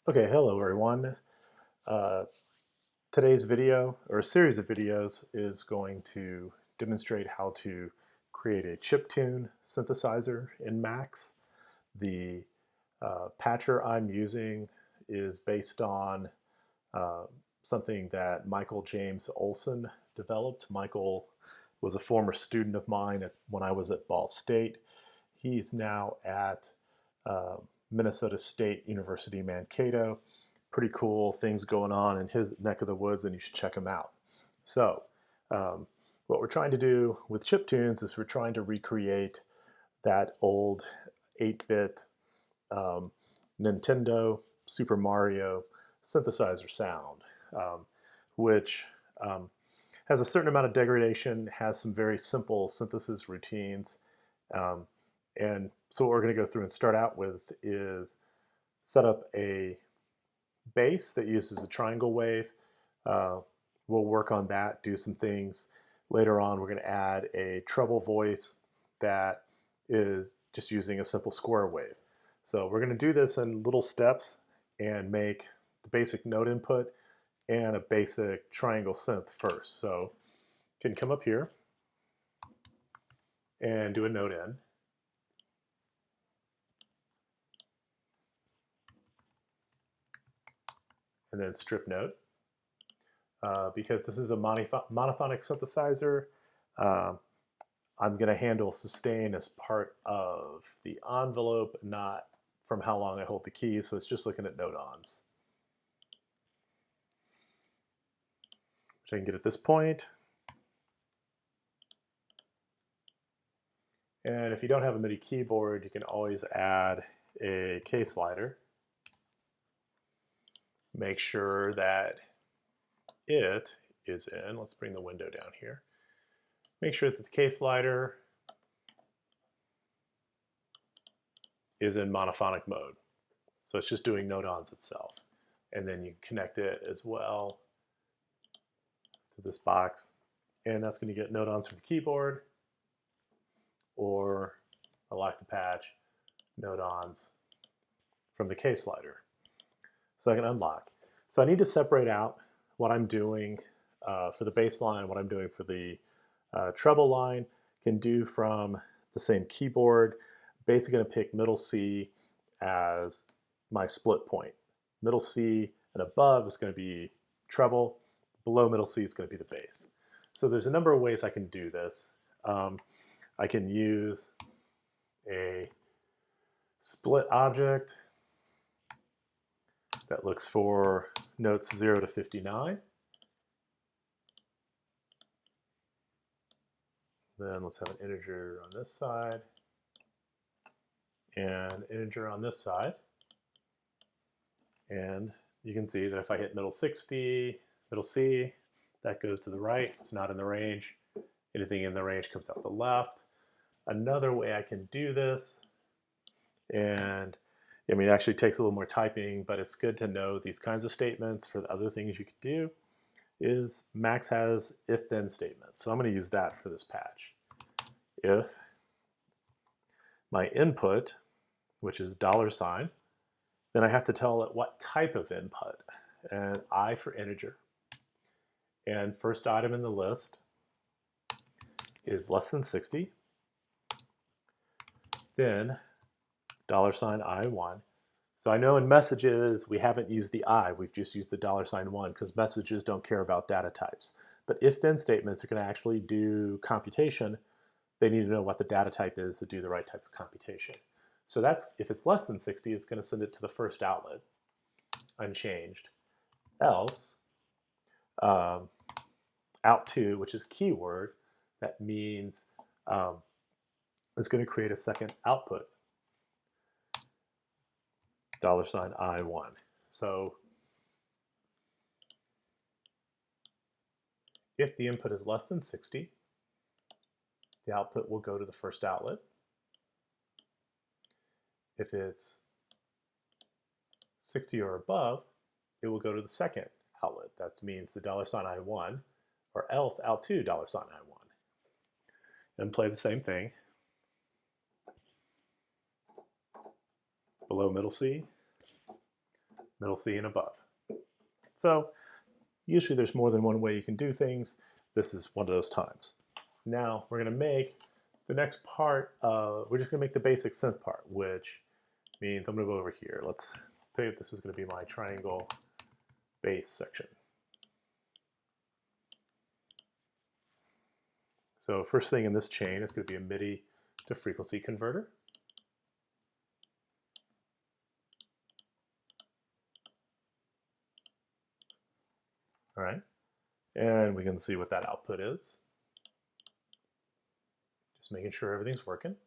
Okay, hello everyone. Uh, Today's video, or a series of videos, is going to demonstrate how to create a chiptune synthesizer in Max. The patcher I'm using is based on uh, something that Michael James Olson developed. Michael was a former student of mine when I was at Ball State. He's now at uh, Minnesota State University Mankato. Pretty cool things going on in his neck of the woods, and you should check him out. So, um, what we're trying to do with chiptunes is we're trying to recreate that old 8-bit um, Nintendo Super Mario synthesizer sound, which um, has a certain amount of degradation, has some very simple synthesis routines. Um, and so what we're going to go through and start out with is set up a bass that uses a triangle wave. Uh, we'll work on that, do some things. Later on, we're going to add a treble voice that is just using a simple square wave. So we're going to do this in little steps and make the basic note input and a basic triangle synth first. So you can come up here and do a note in. And then strip note. Because this is a monophonic synthesizer, uh, I'm going to handle sustain as part of the envelope, not from how long I hold the keys, so it's just looking at note-ons. Which I can get at this point. And if you don't have a MIDI keyboard, you can always add a K slider. Make sure that it is in. Let's bring the window down here. Make sure that the K slider is in monophonic mode. So it's just doing note-ons itself. And then you connect it as well to this box. And that's going to get note-ons from the keyboard, or I like the patch, note-ons from the K slider. So I can unlock. So I need to separate out what I'm doing for the bass line, what I'm doing for the treble line. Can do from the same keyboard. Basically going to pick middle C as my split point. Middle C and above is going to be treble. Below middle C is going to be the bass. So there's a number of ways I can do this. I can use a split object that looks for notes 0 to 59. Then let's have an integer on this side and an integer on this side. And you can see that if I hit middle 60, middle C, that goes to the right. It's not in the range. Anything in the range comes out the left. Another way I can do this, and I mean, it actually takes a little more typing, but it's good to know these kinds of statements for the other things you could do, is Max has if-then statements. So I'm going to use that for this patch. If my input, which is $, then I have to tell it what type of input, and I for integer. And first item in the list is less than 60. Then $I1. So I know in messages we haven't used the I, we've just used the $1 because messages don't care about data types. But if-then statements are going to actually do computation. They need to know what the data type is to do the right type of computation. So that's, if it's less than 60, it's going to send it to the first outlet, unchanged. Else, out2, which is keyword, that means it's going to create a second output, $I1. So if the input is less than 60, the output will go to the first outlet. If it's 60 or above, it will go to the second outlet. That means the $I1, or else out2 $I1. And play the same thing. Below middle C, middle C, and above. So usually there's more than one way you can do things. This is one of those times. Now we're going to make the next part, we're just going to make the basic synth part, which means I'm going to go over here. Let's say if this is going to be my triangle bass section. So first thing in this chain is going to be a MIDI to frequency converter. All right, and we can see what that output is. Just making sure everything's working. I'm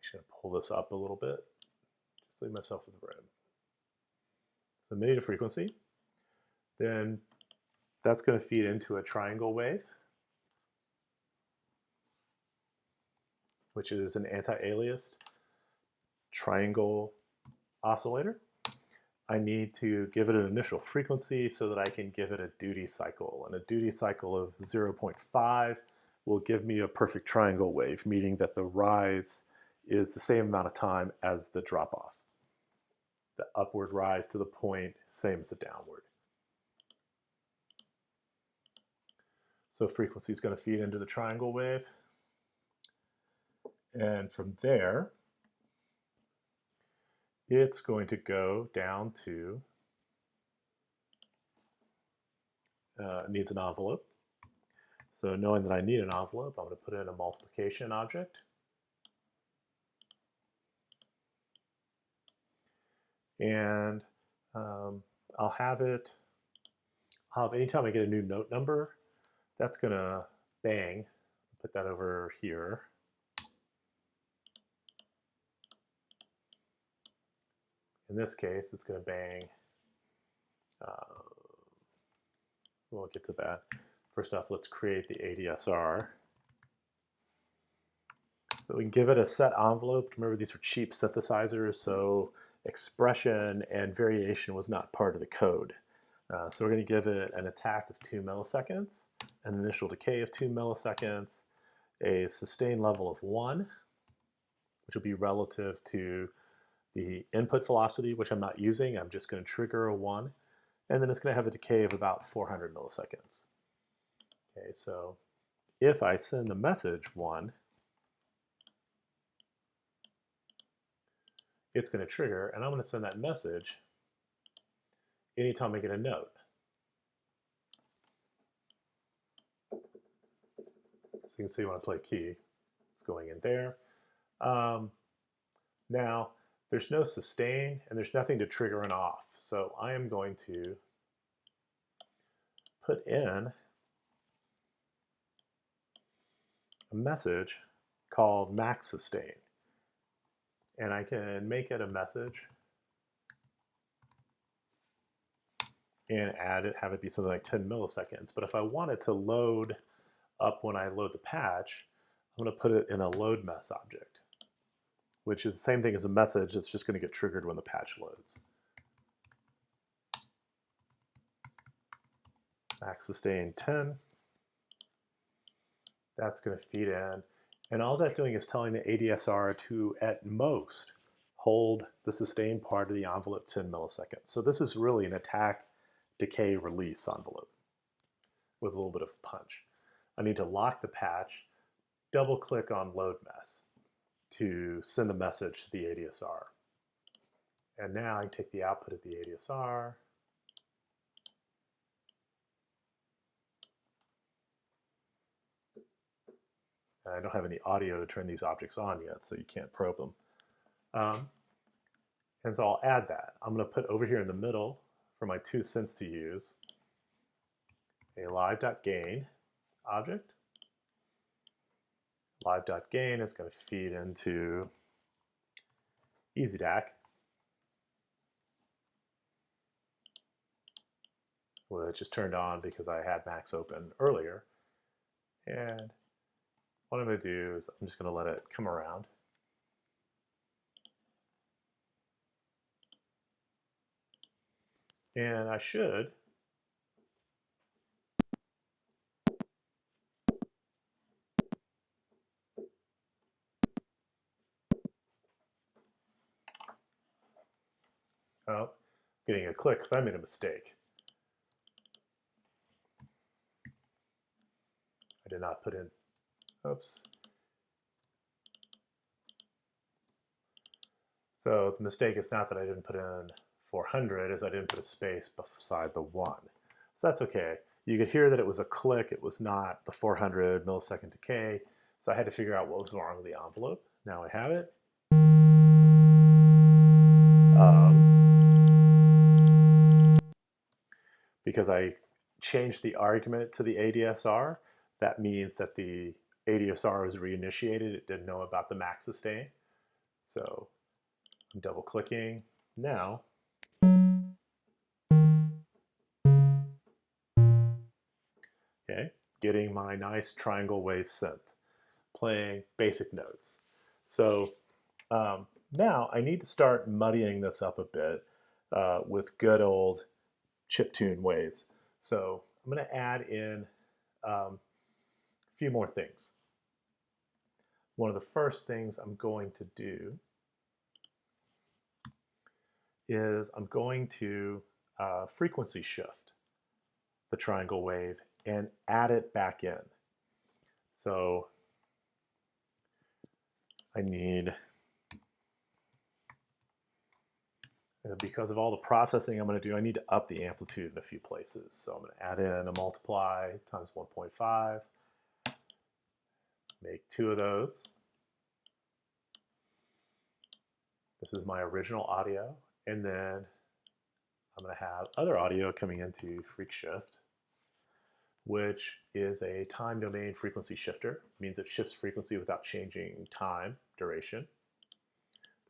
just going to pull this up a little bit. Just leave myself with room. So MIDI to frequency. Then that's going to feed into a triangle wave, which is an anti-aliased triangle oscillator. I need to give it an initial frequency so that I can give it a duty cycle. And a duty cycle of 0.5 will give me a perfect triangle wave, meaning that the rise is the same amount of time as the drop off. The upward rise to the point, same as the downward. So frequency is going to feed into the triangle wave. And from there, it's going to go down to, it needs an envelope. So knowing that I need an envelope, I'm going to put in a multiplication object. And I'll have anytime I get a new note number, that's going to bang. Put that over here. In this case, it's going to bang. We'll get to that. First off, let's create the ADSR. So we can give it a set envelope. Remember, these are cheap synthesizers, so expression and variation was not part of the code. So we're going to give it an attack of 2 milliseconds, an initial decay of 2 milliseconds, a sustained level of 1, which will be relative to the input velocity, which I'm not using. I'm just going to trigger a 1, and then it's going to have a decay of about 400 milliseconds. Okay, so if I send the message 1, it's going to trigger, and I'm going to send that message anytime I get a note. So you can see when I play key, it's going in there. Now, there's no sustain, and there's nothing to trigger an off. So I am going to put in a message called max sustain. And I can make it a message and have it be something like 10 milliseconds. But if I want it to load up when I load the patch, I'm going to put it in a load mess object, which is the same thing as a message. It's just going to get triggered when the patch loads. Max sustain 10. That's going to feed in. And all that's doing is telling the ADSR to, at most, hold the sustain part of the envelope 10 milliseconds. So this is really an attack, decay, release envelope with a little bit of punch. I need to lock the patch, double click on load mess to send the message to the ADSR. And now I take the output of the ADSR, and I don't have any audio to turn these objects on yet, so you can't probe them. And so I'll add that. I'm going to put over here in the middle for my 2 synths to use a live.gain object. Live.gain is going to feed into EasyDAC, which is turned on because I had Max open earlier. And what I'm going to do is I'm just going to let it come around. And I should Oh, getting a click because I made a mistake. I did not put in, oops. So the mistake is not that I didn't put in 400, is I didn't put a space beside the 1. So that's okay. You could hear that it was a click. It was not the 400 millisecond decay. So I had to figure out what was wrong with the envelope. Now I have it. Because I changed the argument to the ADSR, that means that the ADSR was reinitiated. It didn't know about the max sustain. So I'm double clicking. Now, okay, getting my nice triangle wave synth, playing basic notes. So now I need to start muddying this up a bit with good old chiptune waves. So I'm going to add in a few more things. One of the first things I'm going to do is I'm going to frequency shift the triangle wave and add it back in. So I need, because of all the processing I'm going to do, I need to up the amplitude in a few places. So I'm going to add in a multiply times 1.5, make 2 of those. This is my original audio, and then I'm going to have other audio coming into freq shift, which is a time domain frequency shifter. It means it shifts frequency without changing time duration.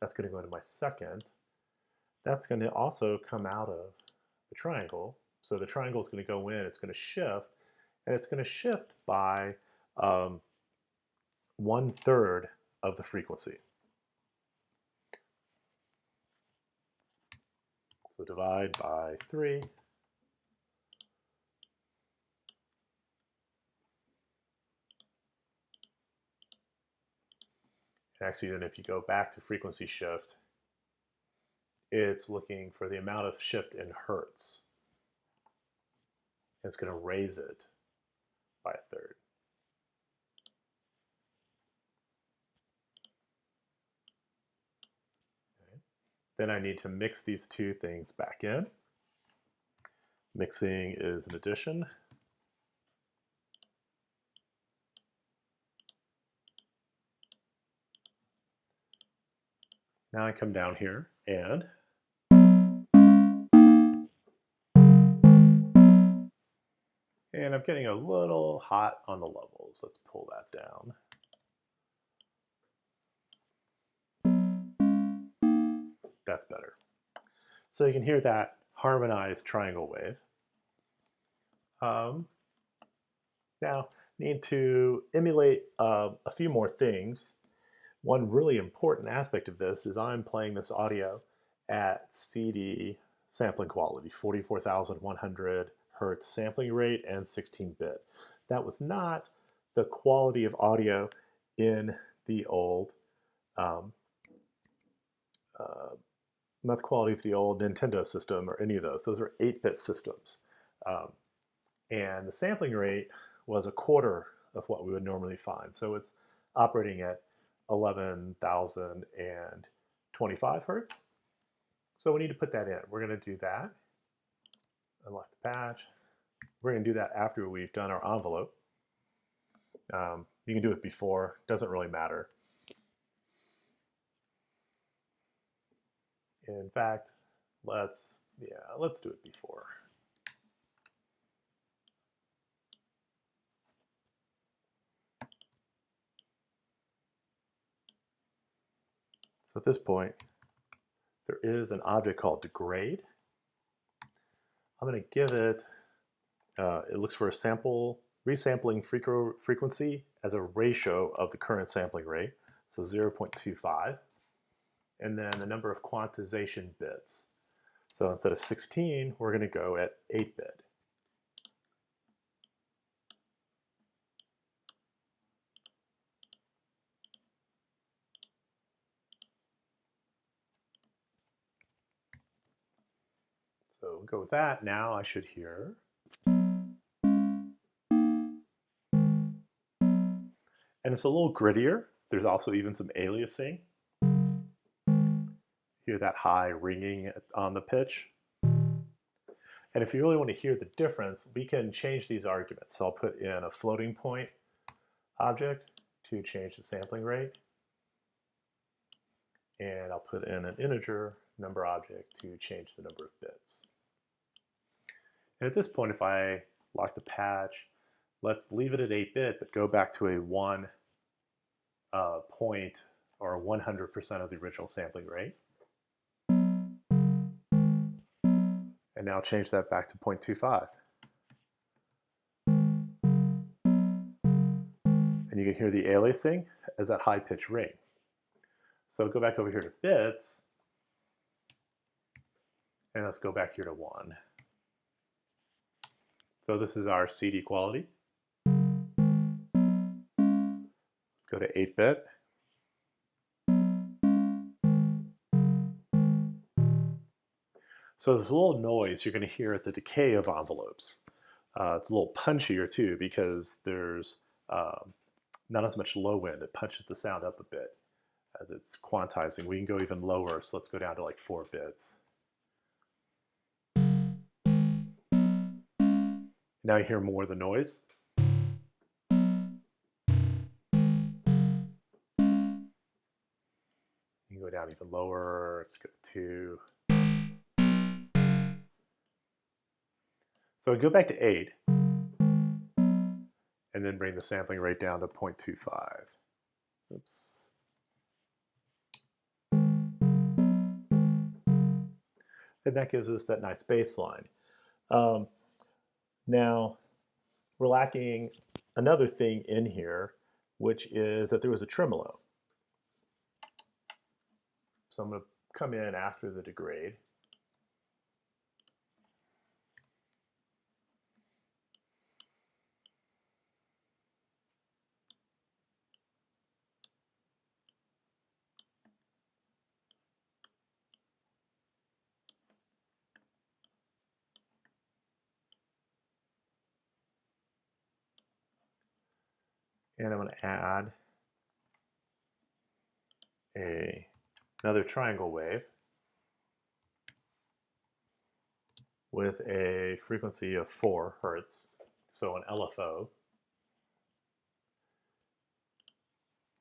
That's going to go into my second. That's going to also come out of the triangle. So the triangle is going to go in, it's going to shift, and it's going to shift by 1/3 of the frequency. So divide by 3. Actually, then if you go back to frequency shift, it's looking for the amount of shift in hertz. It's going to raise it by 1/3. Okay. Then I need to mix these two things back in. Mixing is an addition. Now I come down here and I'm getting a little hot on the levels. Let's pull that down. That's better. So you can hear that harmonized triangle wave. Now, need to emulate a few more things. One really important aspect of this is I'm playing this audio at CD sampling quality, 44,100 hertz sampling rate and 16-bit. That was not the quality of audio in the old, not the quality of the old Nintendo system or any of those. Those are 8-bit systems. And the sampling rate was 1/4 of what we would normally find. So it's operating at 11,025 hertz. So we need to put that in. We're going to do that. Unlock the patch. We're going to do that after we've done our envelope. You can do it before. Doesn't really matter. In fact, let's do it before. So at this point, there is an object called degrade. I'm going to give it, it looks for a resampling frequency as a ratio of the current sampling rate, so 0.25, and then the number of quantization bits. So instead of 16, we're going to go at 8-bit. So we'll go with that. Now I should hear. And it's a little grittier. There's also even some aliasing. Hear that high ringing on the pitch. And if you really want to hear the difference, we can change these arguments. So I'll put in a floating point object to change the sampling rate. And I'll put in an integer number object to change the number of bits. And at this point, if I lock the patch, let's leave it at 8-bit, but go back to a 1 point or 100% of the original sampling rate. And now change that back to 0.25. And you can hear the aliasing as that high pitch ring. So go back over here to bits, and let's go back here to 1. So this is our CD quality. Let's go to 8-bit. So there's a little noise you're going to hear at the decay of envelopes. It's a little punchier too because there's not as much low end. It punches the sound up a bit as it's quantizing. We can go even lower, so let's go down to like 4 bits. Now you hear more of the noise. You can go down even lower. Let's go to 2. So go back to 8, and then bring the sampling rate down to 0.25. Oops. And that gives us that nice bass line. Now, we're lacking another thing in here, which is that there was a tremolo. So I'm going to come in after the degrade. And I'm going to add another triangle wave with a frequency of 4 Hertz, so an LFO.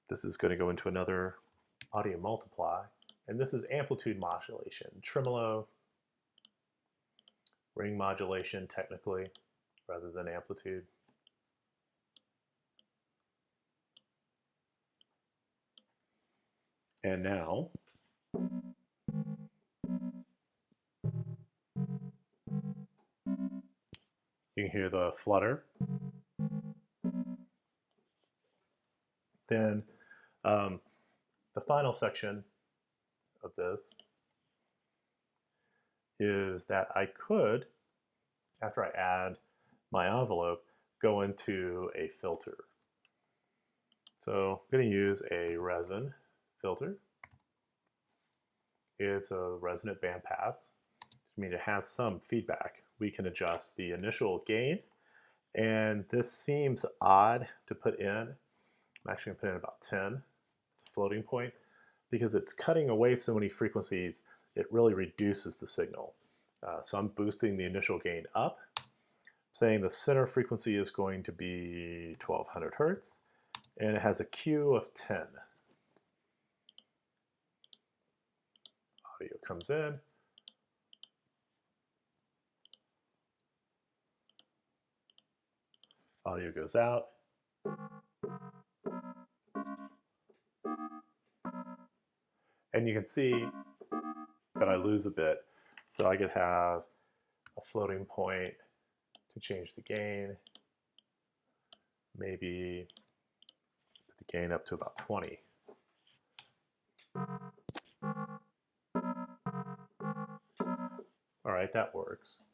This is going to go into another audio multiply, and this is amplitude modulation, tremolo, ring modulation technically, rather than amplitude. And now, you can hear the flutter. Then the final section of this is that I could, after I add my envelope, go into a filter. So I'm going to use a resin filter. It's a resonant bandpass, which means it has some feedback. We can adjust the initial gain, and this seems odd to put in. I'm actually going to put in about 10. It's a floating point. Because it's cutting away so many frequencies, it really reduces the signal. So I'm boosting the initial gain up, saying the center frequency is going to be 1200 Hertz, and it has a Q of 10. Audio comes in. Audio goes out. And you can see that I lose a bit. So I could have a floating point to change the gain. Maybe put the gain up to about 20. All right, that works.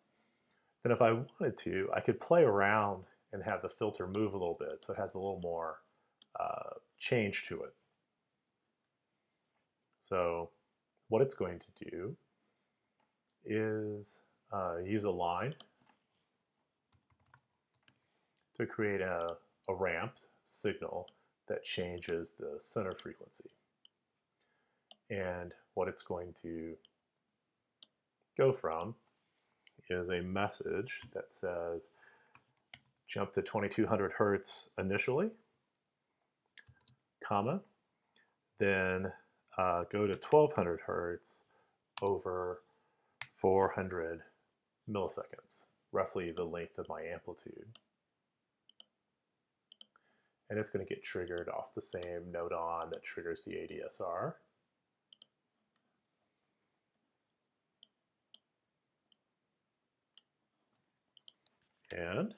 Then if I wanted to, I could play around and have the filter move a little bit so it has a little more change to it. So what it's going to do is use a line to create a ramp signal that changes the center frequency. And what it's going to go from is a message that says jump to 2200 hertz initially, comma, then go to 1200 hertz over 400 milliseconds, roughly the length of my amplitude. And it's going to get triggered off the same node on that triggers the ADSR. And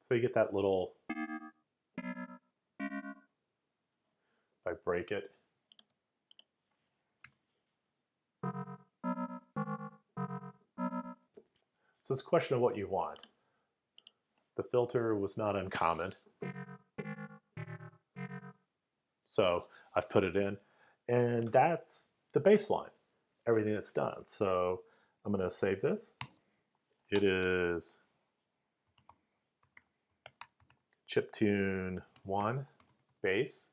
so you get that little, if I break it, so it's a question of what you want. The filter was not uncommon, so I've put it in, and that's the baseline, everything that's done. So I'm going to save this. It is ChipTune-part1 base,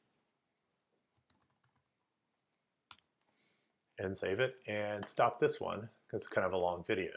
and save it, and stop this one because it's kind of a long video.